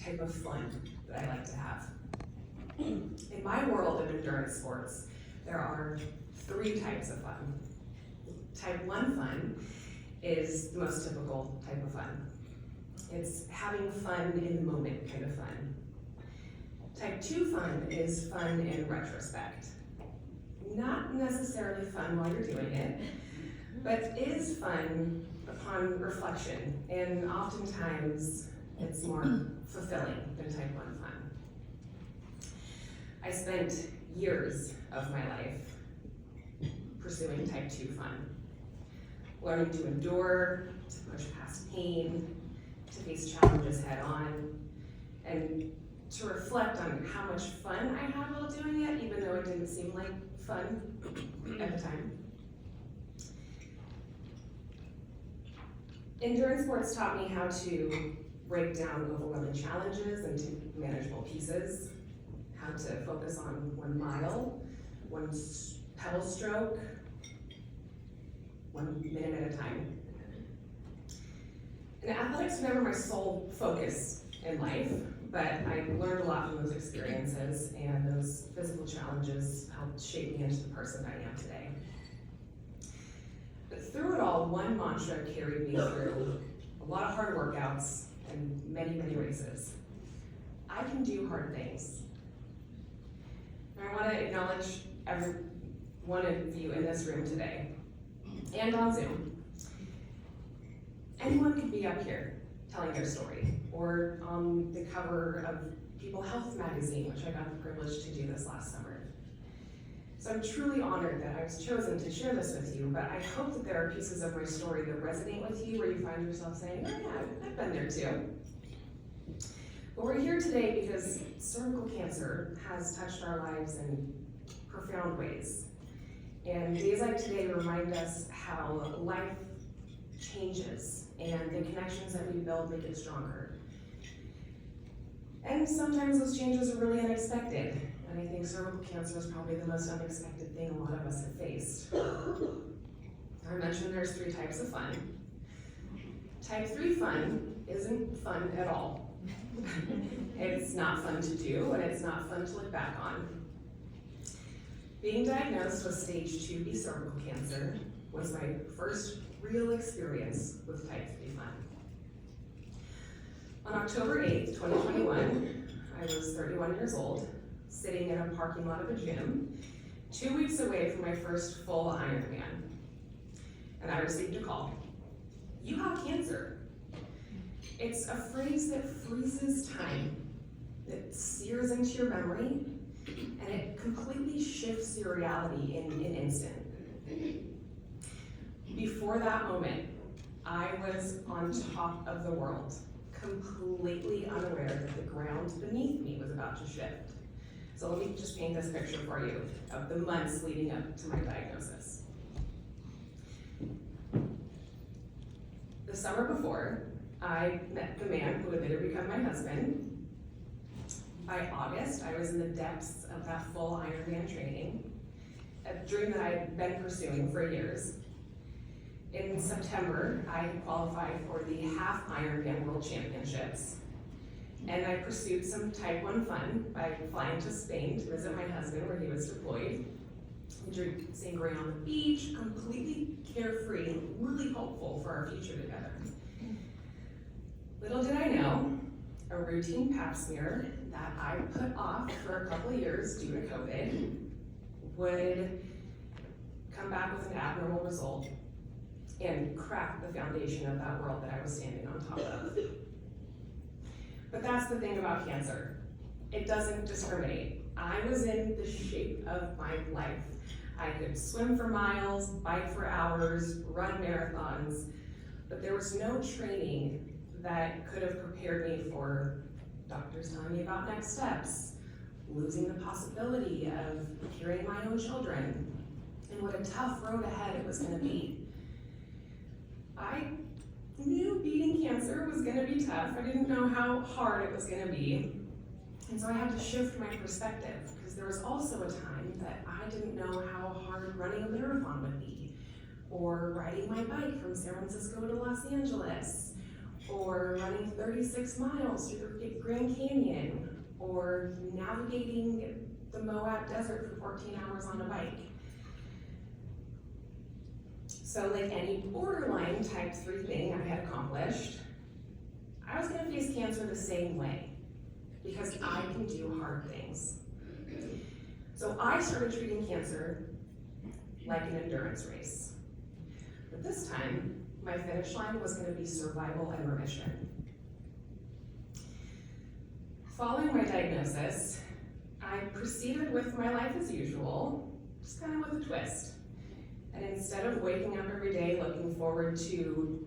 type of fun that I like to have. In my world of endurance sports, there are 3 types of fun. Type 1 fun is the most typical type of fun. It's having fun in the moment kind of fun. Type 2 fun is fun in retrospect. Not necessarily fun while you're doing it, but is fun upon reflection, and oftentimes it's more fulfilling than type 1 fun. I spent years of my life pursuing type 2 fun, learning to endure, to push past pain, to face challenges head on, and to reflect on how much fun I had while doing it, even though it didn't seem like fun at the time. Endurance sports taught me how to break down overwhelming challenges into manageable pieces, how to focus on 1 mile, 1 pedal stroke, 1 minute at a time. And athletics were never my sole focus in life, but I learned a lot from those experiences, and those physical challenges helped shape me into the person I am today. But through it all, one mantra carried me through a lot of hard workouts and many, many races. I can do hard things. And I want to acknowledge every one of you in this room today, and on Zoom. Anyone could be up here telling their story, or on the cover of People Health magazine, which I got the privilege to do this last summer. So I'm truly honored that I was chosen to share this with you, but I hope that there are pieces of my story that resonate with you, where you find yourself saying, oh yeah, I've been there too. But we're here today because cervical cancer has touched our lives in profound ways. And days like today remind us how life changes, and the connections that we build make it stronger. And sometimes those changes are really unexpected, and I think cervical cancer is probably the most unexpected thing a lot of us have faced. I mentioned there's 3 types of fun. Type 3 fun isn't fun at all. It's not fun to do, and it's not fun to look back on. Being diagnosed with stage 2B cervical cancer was my first real experience with type 3 fun. On October 8th, 2021, I was 31 years old, sitting in a parking lot of a gym, 2 weeks away from my first full Ironman. And I received a call. You have cancer. It's a phrase that freezes time, that sears into your memory, and it completely shifts your reality in an instant. Before that moment, I was on top of the world, completely unaware that the ground beneath me was about to shift. So let me just paint this picture for you of the months leading up to my diagnosis. The summer before, I met the man who would later become my husband. By August, I was in the depths of that full Ironman training, a dream that I had been pursuing for years. In September, I qualified for the half Ironman World Championships, and I pursued some type 1 fun by flying to Spain to visit my husband where he was deployed. We drank sangria on the beach, completely carefree and really hopeful for our future together. Little did I know, a routine pap smear that I put off for a couple of years due to COVID would come back with an abnormal result and crack the foundation of that world that I was standing on top of. But that's the thing about cancer. It doesn't discriminate. I was in the shape of my life. I could swim for miles, bike for hours, run marathons, but there was no training that could have prepared me for doctors telling me about next steps, losing the possibility of carrying my own children, and what a tough road ahead it was going to be. I knew beating cancer was going to be tough. I didn't know how hard it was going to be. And so I had to shift my perspective, because there was also a time that I didn't know how hard running a marathon would be, or riding my bike from San Francisco to Los Angeles, or running 36 miles through the Grand Canyon, or navigating the Moab Desert for 14 hours on a bike. So like any borderline type 3 thing I had accomplished, I was gonna face cancer the same way, because I can do hard things. So I started treating cancer like an endurance race. But this time, my finish line was gonna be survival and remission. Following my diagnosis, I proceeded with my life as usual, just kind of with a twist. And instead of waking up every day looking forward to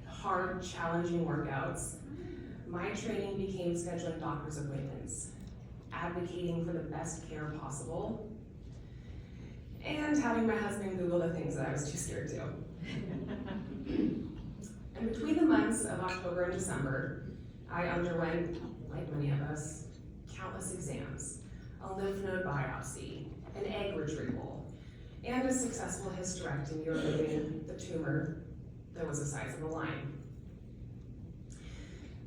hard, challenging workouts, my training became scheduling doctor's appointments, advocating for the best care possible, and having my husband Google the things that I was too scared to. And between the months of October and December, I underwent, like many of us, countless exams, a lymph node biopsy, an egg retrieval, and a successful hysterectomy removing the tumor that was the size of a lime.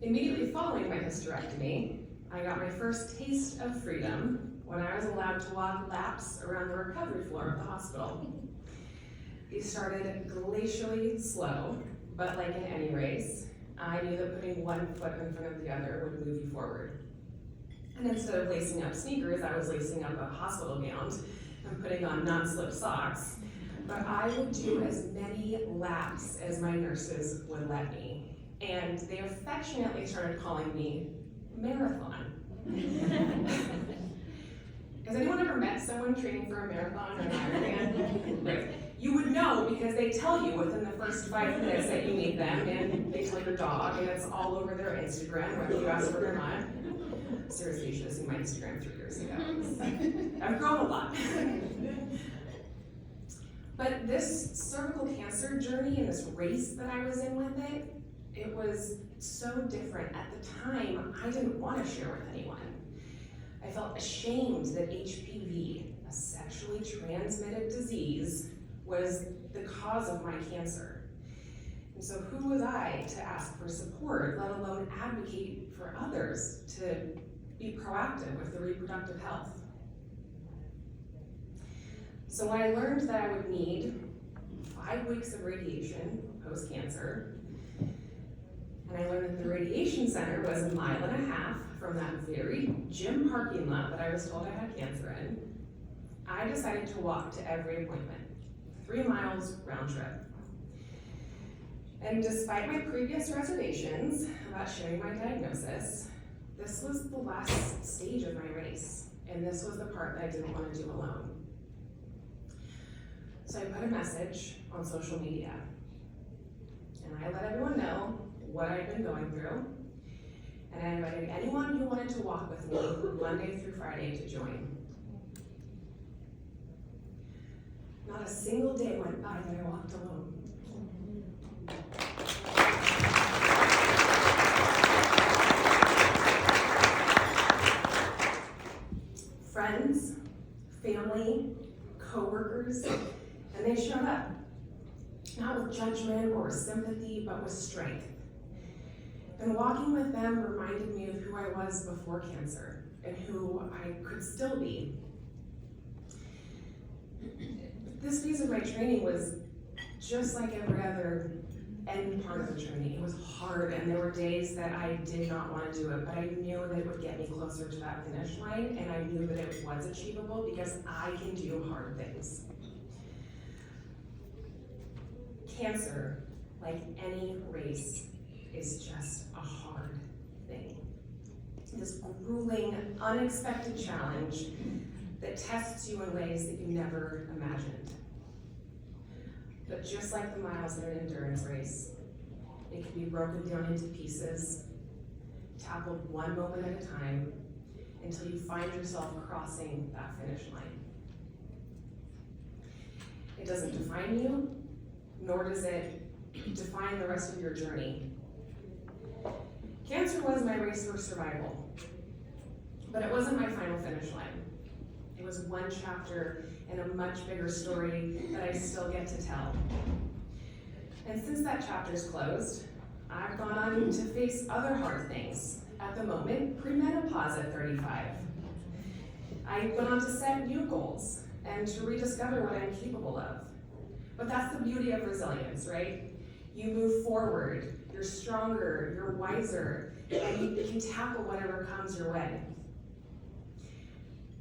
Immediately following my hysterectomy, I got my first taste of freedom when I was allowed to walk laps around the recovery floor of the hospital. These started glacially slow, but like in any race, I knew that putting one foot in front of the other would move you forward. And instead of lacing up sneakers, I was lacing up a hospital gown and putting on non-slip socks. But I would do as many laps as my nurses would let me. And they affectionately started calling me Marathon. Has anyone ever met someone training for a marathon or an Ironman? Right. You would know because they tell you within the first 5 minutes that you meet them, and they tell your dog, and it's all over their Instagram, whether you ask for it or not. Seriously, you should have seen my Instagram 3 years ago. I've grown a lot. But this cervical cancer journey and this race that I was in with it, it was so different. At the time, I didn't want to share with anyone. I felt ashamed that HPV, a sexually transmitted disease, was the cause of my cancer. And so who was I to ask for support, let alone advocate for others to be proactive with their reproductive health? So when I learned that I would need 5 weeks of radiation post-cancer, and I learned that the radiation center was 1.5 miles from that very gym parking lot that I was told I had cancer in, I decided to walk to every appointment, 3 miles round trip. And despite my previous reservations about sharing my diagnosis, this was the last stage of my race, and this was the part that I didn't want to do alone. So I put a message on social media, and I let everyone know what I'd been going through, and I invited anyone who wanted to walk with me Monday through Friday to join. Not a single day went by that I walked alone. Friends, family, co-workers, and they showed up. Not with judgment or sympathy, but with strength. And walking with them reminded me of who I was before cancer and who I could still be. This phase of my training was just like every other end part of the journey. It was hard, and there were days that I did not want to do it, but I knew that it would get me closer to that finish line, and I knew that it was achievable because I can do hard things. Cancer, like any race, is just a hard thing. This grueling, unexpected challenge that tests you in ways that you never imagined. But just like the miles in an endurance race, it can be broken down into pieces, tackled one moment at a time, until you find yourself crossing that finish line. It doesn't define you, nor does it define the rest of your journey. Cancer was my race for survival, but it wasn't my final finish line. It was one chapter in a much bigger story that I still get to tell. And since that chapter's closed, I've gone on to face other hard things. At the moment, premenopause at 35. I went on to set new goals and to rediscover what I'm capable of. But that's the beauty of resilience, right? You move forward, you're stronger, you're wiser, and you can tackle whatever comes your way.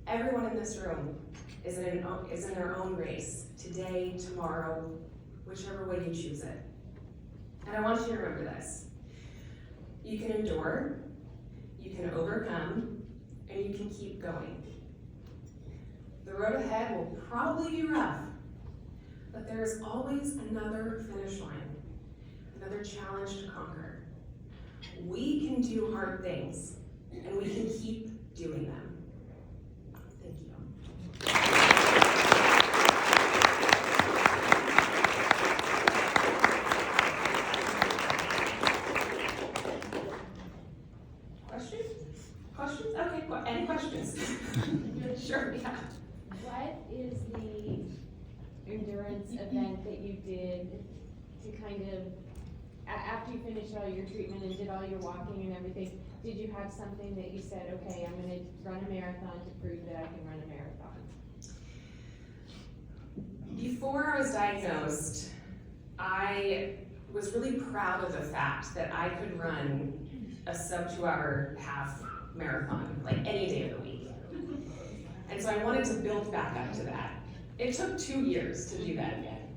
Everyone in this room is in their own race, today, tomorrow, whichever way you choose it. And I want you to remember this. You can endure, you can overcome, and you can keep going. The road ahead will probably be rough, but there is always another finish line, another challenge to conquer. We can do hard things, and we can keep doing them. Thank you. Questions? Okay, any questions? Sure, yeah. What is the endurance event that you did to kind of, after you finished all your treatment and did all your walking and everything, did you have something that you said, okay, I'm gonna run a marathon to prove that I can run a marathon? Before I was diagnosed, I was really proud of the fact that I could run a sub 2 hour half marathon, like any day of the week. And so I wanted to build back up to that. It took 2 years to do that again.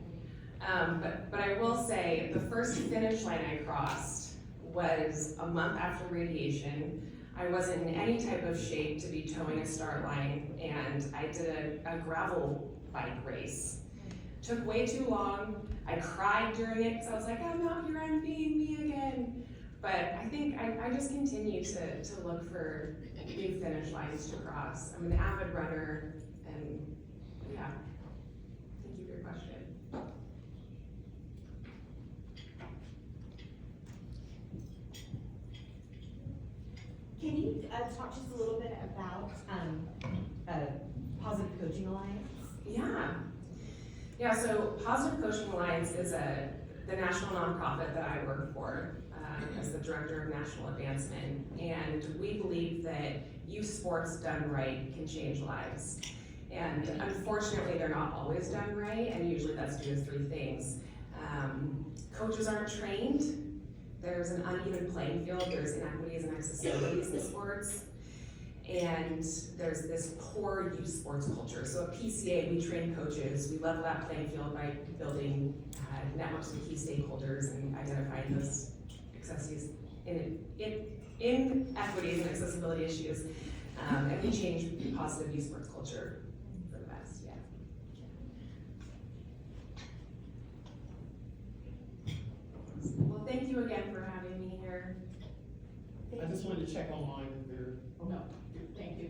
But I will say the first finish line I crossed was a month after radiation. I wasn't in any type of shape to be towing a start line, and I did a gravel bike race. Took way too long. I cried during it because I was like, I'm not here, I'm being me again. But I think I just continue to look for new finish lines to cross. I'm an avid runner, and yeah, thank you for your question. Can you talk to us a little bit about Positive Coaching Alliance? Yeah, so Positive Coaching Alliance is the national nonprofit that I work for as the Director of National Advancement, and we believe that youth sports done right can change lives. And unfortunately, they're not always done right, and usually that's due to 3 things. Coaches aren't trained, there's an uneven playing field, there's inequities and accessibilities in sports, and there's this poor youth sports culture. So at PCA, we train coaches, we level that playing field by building networks of key stakeholders and identifying those inequities and accessibility issues, and we change positive youth sports culture for the best, yeah. Well, thank you again for having me here. I just wanted to check online if there. No, thank you.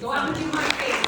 Go out and do my face.